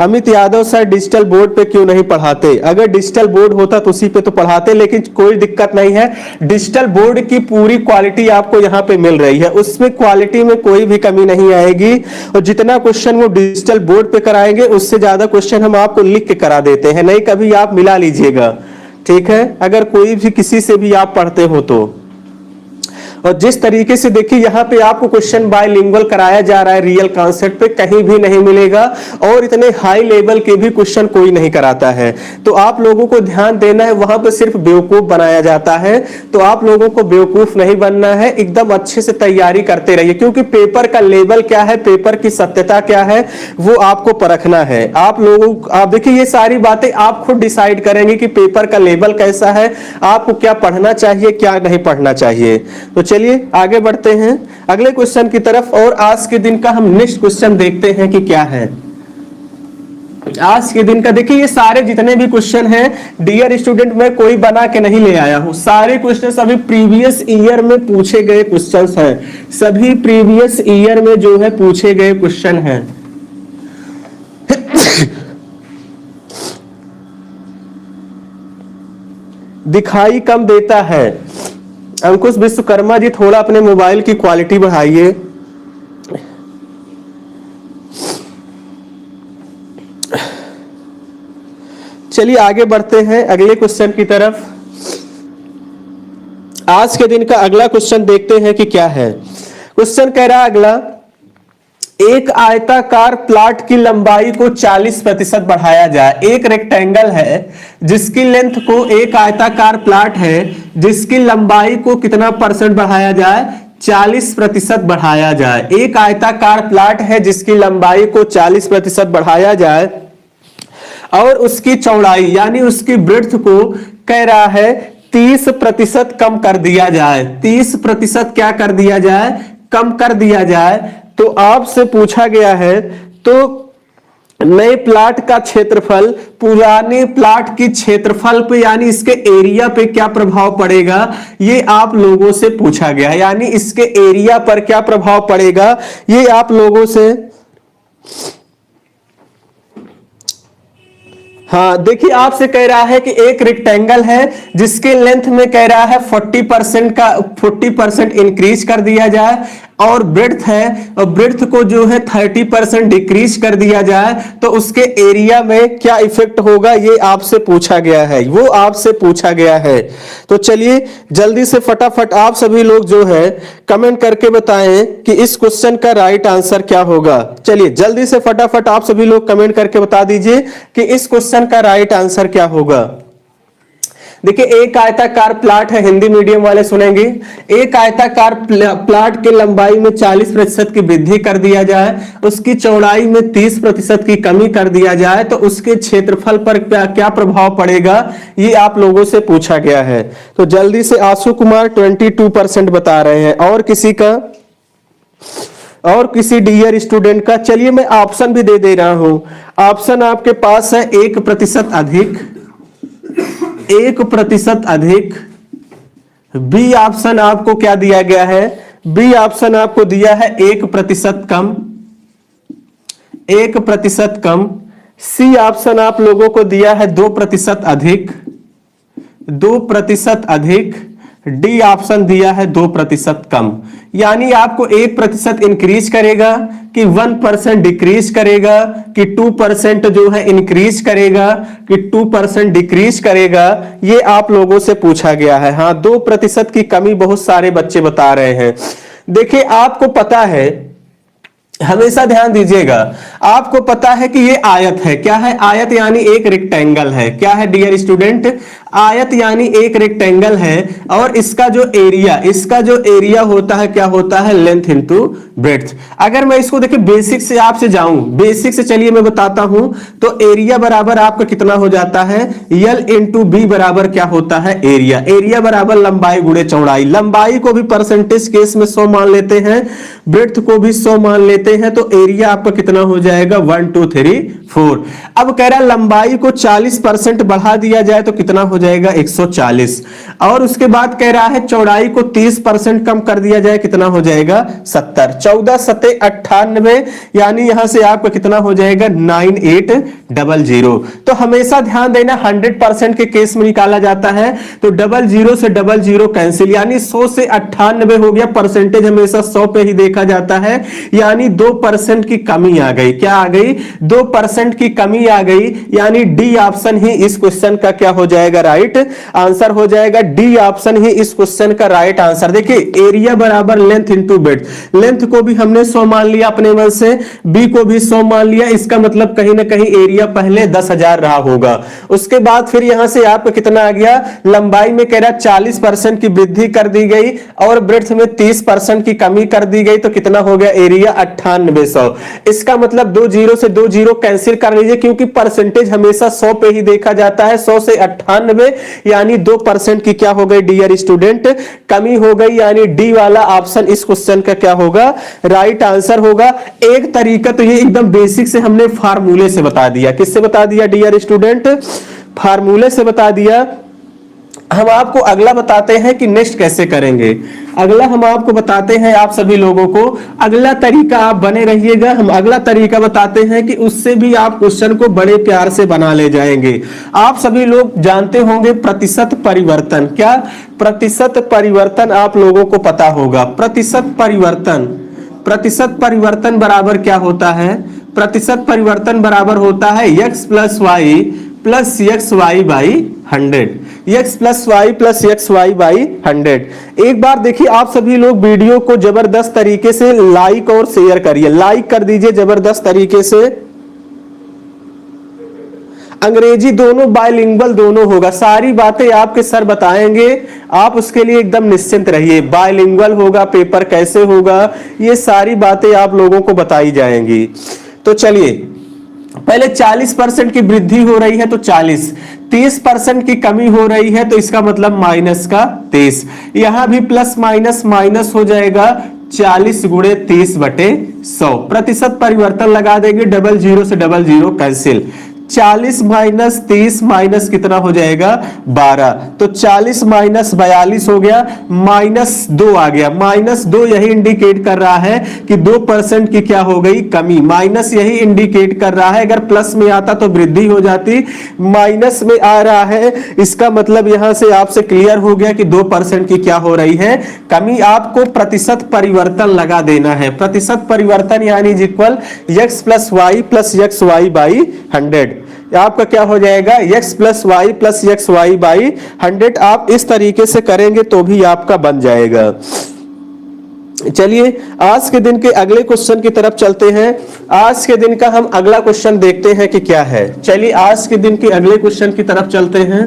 Speaker 1: Amit Yadav sir digital board पे क्यों नहीं पढ़ाते। अगर डिजिटल बोर्ड होता तो उसी पे तो पढ़ाते, लेकिन कोई दिक्कत नहीं है। डिजिटल बोर्ड की पूरी क्वालिटी आपको यहाँ पे मिल रही है, उसमें क्वालिटी में कोई भी कमी नहीं आएगी। और जितना क्वेश्चन वो डिजिटल बोर्ड पे कराएंगे उससे ज्यादा क्वेश्चन हम आपको लिख के करा देते हैं। नहीं कभी आप मिला लीजिएगा। ठीक है अगर कोई भी किसी से भी आप पढ़ते हो तो। और जिस तरीके से देखिए यहाँ पे आपको क्वेश्चन बायलिंगुअल कराया जा रहा है रियल कॉन्सेप्ट पे, कहीं भी नहीं मिलेगा। और इतने हाई लेवल के भी क्वेश्चन कोई नहीं कराता है। तो आप लोगों को ध्यान देना है, वहां पे सिर्फ बेवकूफ बनाया जाता है। तो आप लोगों को बेवकूफ नहीं बनना है, एकदम अच्छे से तैयारी करते रहिए। क्योंकि पेपर का लेवल क्या है, पेपर की सत्यता क्या है, वो आपको परखना है। आप लोगों आप देखिए ये सारी बातें आप खुद डिसाइड करेंगे कि पेपर का लेवल कैसा है, आपको क्या पढ़ना चाहिए क्या नहीं पढ़ना चाहिए। तो चलिए आगे बढ़ते हैं अगले क्वेश्चन की तरफ। और आज के दिन का हम नेक्स्ट क्वेश्चन देखते हैं कि क्या है आज के दिन का। देखिए ये सारे जितने भी क्वेश्चन हैं डियर स्टूडेंट मैं कोई बना के नहीं ले आया हूं। सारे क्वेश्चन सभी प्रीवियस ईयर में पूछे गए क्वेश्चंस हैं। सभी प्रीवियस ईयर में जो है पूछे गए क्वेश्चन हैं। दिखाई कम देता है। अंकुश विश्वकर्मा जी थोड़ा अपने मोबाइल की क्वालिटी बढ़ाइए। चलिए आगे बढ़ते हैं अगले क्वेश्चन की तरफ। आज के दिन का अगला क्वेश्चन देखते हैं कि क्या है। क्वेश्चन कह रहा है अगला, एक आयताकार प्लॉट की लंबाई को 40% बढ़ाया जाए। एक रेक्टेंगल है जिसकी लेंथ को, एक आयताकार प्लॉट है जिसकी लंबाई को कितना परसेंट बढ़ाया जाए, 40% बढ़ाया जाए। एक आयताकार प्लॉट है जिसकी लंबाई को 40% बढ़ाया जाए और उसकी चौड़ाई यानी उसकी ब्रेड्थ को कह रहा है 30% कम कर दिया जाए। 30% क्या कर दिया जाए, कम कर दिया जाए। तो आपसे पूछा गया है तो नए प्लॉट का क्षेत्रफल पुराने प्लॉट की क्षेत्रफल पे यानी इसके एरिया पे क्या प्रभाव पड़ेगा, ये आप लोगों से पूछा गया है। यानी इसके एरिया पर क्या प्रभाव पड़ेगा, ये आप लोगों से। हाँ देखिए, आपसे कह रहा है कि एक रेक्टेंगल है जिसके लेंथ में कह रहा है 40% इंक्रीज कर दिया जाए और ब्रेड्थ है और ब्रेड्थ को जो है 30% डिक्रीज कर दिया जाए तो उसके एरिया में क्या इफेक्ट होगा, ये आपसे पूछा गया है, वो आपसे पूछा गया है। तो चलिए जल्दी से फटाफट आप सभी लोग जो है कमेंट करके बताएं कि इस क्वेश्चन का राइट आंसर क्या होगा। चलिए जल्दी से फटाफट आप सभी लोग कमेंट करके बता दीजिए कि इस क्वेश्चन का राइट आंसर क्या होगा। देखिए एक आयताकार प्लॉट है, हिंदी मीडियम वाले सुनेंगे। एक आयताकार प्लॉट की लंबाई में 40% की वृद्धि कर दिया जाए, उसकी चौड़ाई में 30% की कमी कर दिया जाए तो उसके क्षेत्रफल पर क्या प्रभाव पड़ेगा, ये आप लोगों से पूछा गया है। तो जल्दी से आशु कुमार 22% बता रहे हैं। और किसी का, और किसी डियर स्टूडेंट का? चलिए मैं ऑप्शन भी दे रहा हूं। ऑप्शन आपके पास है 1% अधिक, 1% अधिक। बी ऑप्शन आपको क्या दिया गया है, बी ऑप्शन आपको दिया है 1% कम, 1% कम। सी ऑप्शन आप लोगों को दिया है 2% अधिक, 2% अधिक। डी ऑप्शन दिया है 2% कम। यानी आपको 1% इंक्रीज करेगा कि 1% डिक्रीज करेगा कि 2% जो है इंक्रीज करेगा कि 2% डिक्रीज करेगा, ये आप लोगों से पूछा गया है। हाँ 2% की कमी बहुत सारे बच्चे बता रहे हैं। देखिए आपको पता है, हमेशा ध्यान दीजिएगा, आपको पता है कि ये आयत है। क्या है, आयत यानी एक रेक्टेंगल है। क्या है डियर स्टूडेंट, आयत यानी एक रेक्टेंगल है और इसका जो एरिया, इसका जो एरिया होता है क्या होता है, लेंथ इनटू ब्रेड्थ। अगर मैं इसको देखिए बेसिक से आपसे जाऊं, बेसिक से चलिए मैं बताता हूं, तो एरिया बराबर आपका कितना हो जाता है, यल इंटू बी बराबर क्या होता है, एरिया। एरिया बराबर लंबाई गुणे चौड़ाई। लंबाई को भी परसेंटेज केस में 100 मान लेते हैं, ब्रेड्थ को भी 100 मान लेते हैं, तो एरिया आपका कितना हो जाएगा, 1 2 3 4। अब कह रहा है लंबाई को 40% बढ़ा दिया जाए तो कितना हो जाएगा, 140। और उसके बाद कह रहा है चौड़ाई को 30% कम कर दिया जाए, कितना हो जाएगा, 70। 14 सते 98, यानी यहां से आपका कितना हो जाएगा, 9800। तो हमेशा ध्यान देना 100% के केस में निकाला जाता है तो 00 से 00 कैंसिल, यानी 100 से 98 हो गया। परसेंटेज हमेशा 100 पे ही देखा जाता है, यानी 2% की कमी आ गई। क्या आ गई, 2% की कमी आ गई। यानी डी ऑप्शन ही इस क्वेश्चन का क्या हो जाएगा, राइट आंसर हो जाएगा। डी ऑप्शन ही इस क्वेश्चन का राइट आंसर। देखिए एरिया बराबर लेंथ इंटू ब्रेड्थ। लेंथ को भी हमने 100 मान लिया अपने मन से, बी को भी 100 मान लिया। इसका मतलब कहीं ना कहीं एरिया पहले 10,000 रहा होगा। उसके बाद फिर यहां से आपका कितना आ गया, लंबाई में कह रहा 40% की वृद्धि कर दी गई और ब्रेड्थ में 30% की कमी कर दी गई, तो कितना हो गया एरिया, 9800। इसका मतलब 20 से 20 कैंसिल कर लीजिए, क्योंकि परसेंटेज हमेशा 100 पे ही देखा जाता है। 100 से 98 यानी 2% की क्या हो गई डियर स्टूडेंट, कमी हो गई। यानी डी वाला ऑप्शन इस क्वेश्चन का क्या होगा, राइट आंसर होगा। एक तरीका तो ये एकदम बेसिक से हमने फार्मूले से बता दिया। किससे बता दिया डियर स्टूडेंट, फार्मूले से बता दिया। हम आपको अगला बताते हैं कि नेक्स्ट कैसे करेंगे। अगला हम आपको बताते हैं, आप सभी लोगों को अगला तरीका, आप बने रहिएगा। हम अगला तरीका बताते हैं कि उससे भी आप क्वेश्चन को बड़े प्यार से बना ले जाएंगे। आप सभी लोग जानते होंगे प्रतिशत परिवर्तन। क्या? प्रतिशत परिवर्तन आप लोगों को पता होगा। प्रतिशत परिवर्तन, प्रतिशत परिवर्तन बराबर क्या होता है? प्रतिशत परिवर्तन बराबर होता है x plus Y plus X Y by 100। x plus Y plus X Y by 100। एक बार देखिए, आप सभी लोग वीडियो को जबरदस्त तरीके से लाइक और शेयर करिए। लाइक कर दीजिए जबरदस्त तरीके से। अंग्रेजी दोनों, बायलिंगुअल दोनों होगा। सारी बातें आपके सर बताएंगे, आप उसके लिए एकदम निश्चिंत रहिए। बायलिंगुअल होगा, पेपर कैसे होगा, ये सारी बातें आप लोगों को बताई जाएंगी। तो चलिए, पहले 40% की वृद्धि हो रही है तो 40, 30% की कमी हो रही है तो इसका मतलब माइनस का 30। यहां भी प्लस माइनस माइनस हो जाएगा, 40 गुणे 30/100। प्रतिशत परिवर्तन लगा देंगे, डबल जीरो से double zero cancel. 40 minus 30 minus कितना हो जाएगा? 12। तो 40 माइनस 42 हो गया, -2 आ गया। -2 यही इंडिकेट कर रहा है कि 2% की क्या हो गई? कमी। माइनस यही इंडिकेट कर रहा है, अगर प्लस में आता तो वृद्धि हो जाती, माइनस में आ रहा है, इसका मतलब यहां से आपसे क्लियर हो गया कि 2% की क्या हो रही है? कमी। आपको प्रतिशत परिवर्तन लगा देना है। प्रतिशत परिवर्तन यानी equal x plus Y plus X Y by 100। आपका क्या हो जाएगा? x plus Y plus X Y by 100। आप इस तरीके से करेंगे तो भी आपका बन जाएगा। चलिए, आज के दिन के अगले क्वेश्चन की तरफ चलते हैं। आज के दिन का हम अगला क्वेश्चन देखते हैं कि क्या है। चलिए, आज के दिन के अगले क्वेश्चन की तरफ चलते हैं।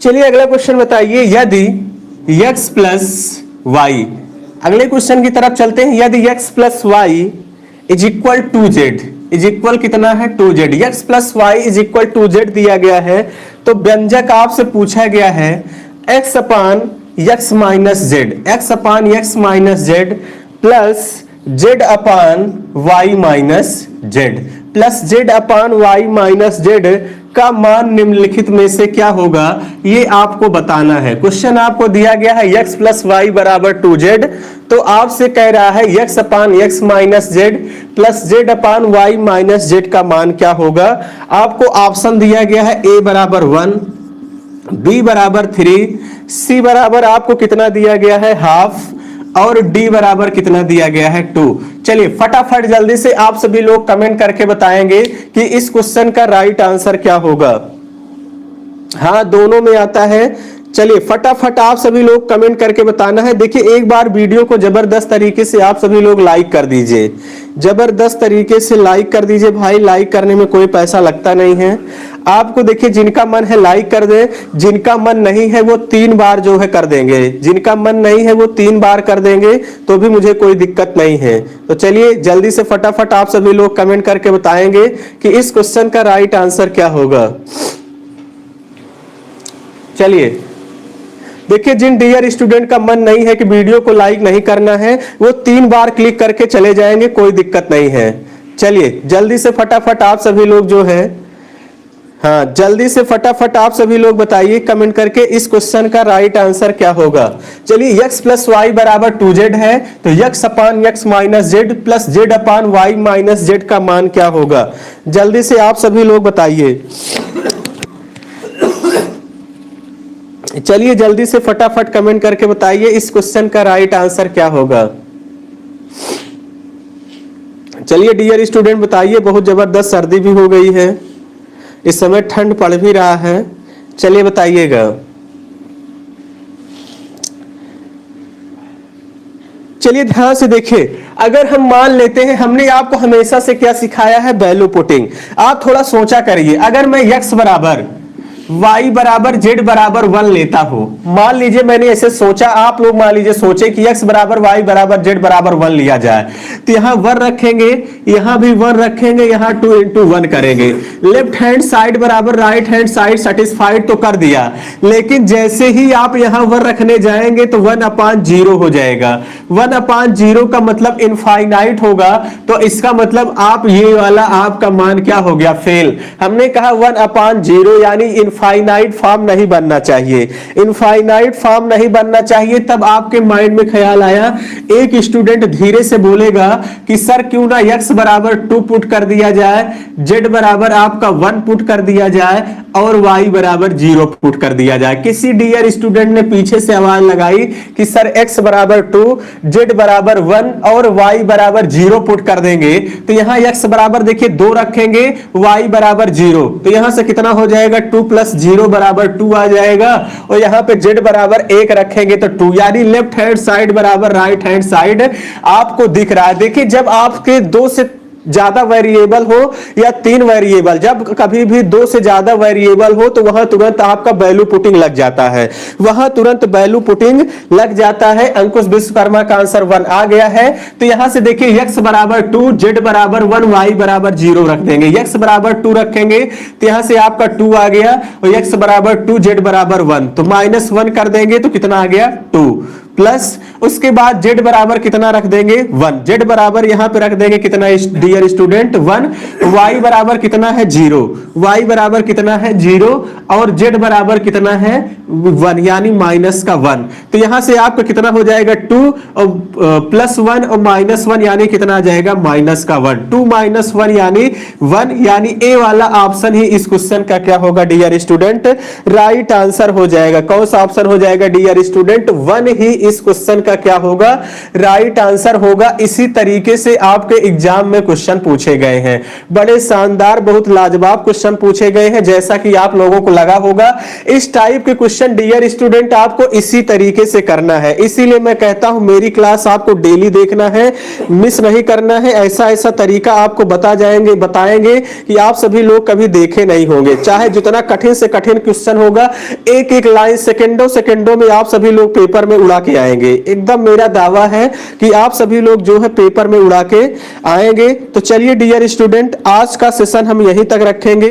Speaker 1: चलिए, अगला क्वेश्चन बताइए। यदि x प्लस वाई, अगले क्वेश्चन की तरफ चलते हैं। यदि x plus y is equal to z, is equal कितना है? 2z। x plus y is equal to z दिया गया है, तो व्यंजक आपसे पूछा गया है x अपान x माइनस जेड, x अपान x minus Z plus z अपान y minus Z, plus z अपान y माइनस जेड का मान निम्नलिखित में से क्या होगा, ये आपको बताना है। क्वेश्चन आपको दिया गया है x प्लस वाई बराबर 2z, तो आपसे कह रहा है x अपान x minus Z plus z अपान y माइनस जेड का मान क्या होगा। आपको ऑप्शन दिया गया है a बराबर 1, b बराबर 3, c बराबर आपको कितना दिया गया है? हाफ, और d बराबर कितना दिया गया है? 2। चलिए, फटाफट जल्दी से आप सभी लोग कमेंट करके बताएंगे कि इस क्वेश्चन का राइट आंसर क्या होगा। हाँ, दोनों में आता है। चलिए, फटाफट आप सभी लोग कमेंट करके बताना है। देखिए, एक बार वीडियो को जबरदस्त तरीके से आप सभी लोग लाइक कर दीजिए, जबरदस्त तरीके से लाइक कर दीजिए भाई। लाइक करने में कोई पैसा लगता नहीं है आपको। देखिए, जिनका मन है लाइक कर दे, जिनका मन नहीं है वो 3 बार जो है कर देंगे, जिनका मन नहीं है वो 3 बार कर देंगे, तो भी मुझे कोई दिक्कत नहीं है। तो चलिए, जल्दी से फटाफट आप सभी लोग कमेंट करके बताएंगे कि इस क्वेश्चन का राइट आंसर क्या होगा। चलिए, देखिए, जिन डियर स्टूडेंट का मन नहीं है कि वीडियो को लाइक नहीं करना है, वो 3 बार क्लिक करके चले जाएंगे, कोई दिक्कत नहीं है। चलिए, जल्दी से फटाफट आप सभी लोग जो है, हाँ, जल्दी से फटाफट आप सभी लोग बताइए कमेंट करके इस क्वेश्चन का राइट आंसर क्या होगा। चलिए, x प्लस वाई बराबर 2z है, तो x अपान x minus Z plus z अपान y माइनस जेड का मान क्या होगा। जल्दी से आप सभी लोग बताइए। चलिए, जल्दी से फटाफट कमेंट करके बताइए इस क्वेश्चन का राइट आंसर क्या होगा। चलिए डियर स्टूडेंट बताइए, बहुत जबरदस्त सर्दी भी हो गई है, इस समय ठंड पड़ भी रहा है। चलिए बताइएगा। चलिए ध्यान से देखिए, अगर हम मान लेते हैं, हमने आपको हमेशा से क्या सिखाया है, वैल्यू पुटिंग। आप थोड़ा सोचा करिए, अगर मैं x बराबर y बराबर z बराबर 1 लेता हूं, मान लीजिए मैंने ऐसे सोचा, आप लोग मान लीजिए सोचे कि x बराबर y बराबर z बराबर 1 लिया जाए, तो यहां 1 रखेंगे, यहां भी 1 रखेंगे, यहां 2 into 1 करेंगे, लेफ्ट हैंड साइड बराबर राइट हैंड साइड सेटिस्फाइड तो कर दिया, लेकिन जैसे ही आप यहां 1 रखने जाएंगे तो 1/0 हो जाएगा। 1/0 का मतलब इनफाइनाइट होगा, तो इसका मतलब आप ये वाला आपका मान क्या हो गया, फेल। हमने कहा 1/0 यानी इनफाइनाइट फॉर्म नहीं बनना चाहिए, इनफाइनाइट फॉर्म नहीं बनना चाहिए। तब आपके माइंड में ख्याल आया, एक स्टूडेंट धीरे से बोलेगा कि सर क्यों ना x बराबर 2 पुट कर दिया जाए, z बराबर आपका 1 पुट कर दिया जाए और y बराबर 0 पुट कर दिया जाए। किसी डियर स्टूडेंट ने पीछे से आवाज लगाई कि सर x बराबर 2, z बराबर 1 और y बराबर 0 पुट कर देंगे, तो यहां x बराबर देखिए 2 रखेंगे, y बराबर 0, तो यहां से कितना हो जाएगा, 2 + 0 बराबर 2 आ जाएगा, और यहां पे z बराबर 1 रखेंगे तो 2, यानी लेफ्ट हैंड साइड बराबर राइट हैंड साइड आपको दिख रहा है। देखिए जब आपके 2 से ज्यादा वेरिएबल हो या 3 वेरिएबल, जब कभी भी 2 से ज्यादा वेरिएबल हो तो वहां तुरंत आपका वैल्यू पुटिंग लग जाता है, वहां तुरंत वैल्यू पुटिंग लग जाता है। अंकुश विश्वकर्मा का आंसर 1 आ गया है। तो यहां से देखिए x बराबर 2, z बराबर 1, y बराबर 0 रख देंगे, x बराबर 2 रखेंगे तो यहां से आपका 2 आ गया, और x बराबर 2, z बराबर 1, तो -1 कर देंगे तो कितना आ गया, 2, प्लस उसके बाद z बराबर कितना रख देंगे, 1, z बराबर यहां पे रख देंगे कितना डियर स्टूडेंट, 1, y बराबर कितना है, 0, y बराबर कितना है, 0, और z बराबर कितना है, 1, यानी -1। तो यहां से आपका कितना हो जाएगा, 2 और +1 और -1 यानी कितना आ जाएगा, -1, 2 - 1 यानी 1, यानी ए वाला ऑप्शन ही इस क्वेश्चन का क्या होगा डियर स्टूडेंट, राइट आंसर हो जाएगा। कौन सा ऑप्शन हो जाएगा डियर स्टूडेंट, 1 ही इस क्वेश्चन का क्या होगा, राइट आंसर होगा। इसी तरीके से आपके एग्जाम में क्वेश्चन पूछे गए हैं, बड़े शानदार बहुत लाजवाब क्वेश्चन पूछे गए हैं, जैसा कि आप लोगों को लगा होगा। इस टाइप के क्वेश्चन डियर स्टूडेंट आपको इसी तरीके से करना है, इसीलिए मैं कहता हूं मेरी क्लास आपको डेली देखना है, मिस नहीं करना है। ऐसा ऐसा तरीका आपको बताएंगे कि आप सभी लोग कभी देखे नहीं होंगे। चाहे जितना कठिन से कठिन क्वेश्चन होगा, एक एक लाइन सेकंडों में आप सभी लोग पेपर में उड़ा के आएंगे। एकदम मेरा दावा है कि आप सभी लोग जो है पेपर में उड़ा के आएंगे। तो चलिए डियर स्टूडेंट, आज का सेशन हम यहीं तक रखेंगे।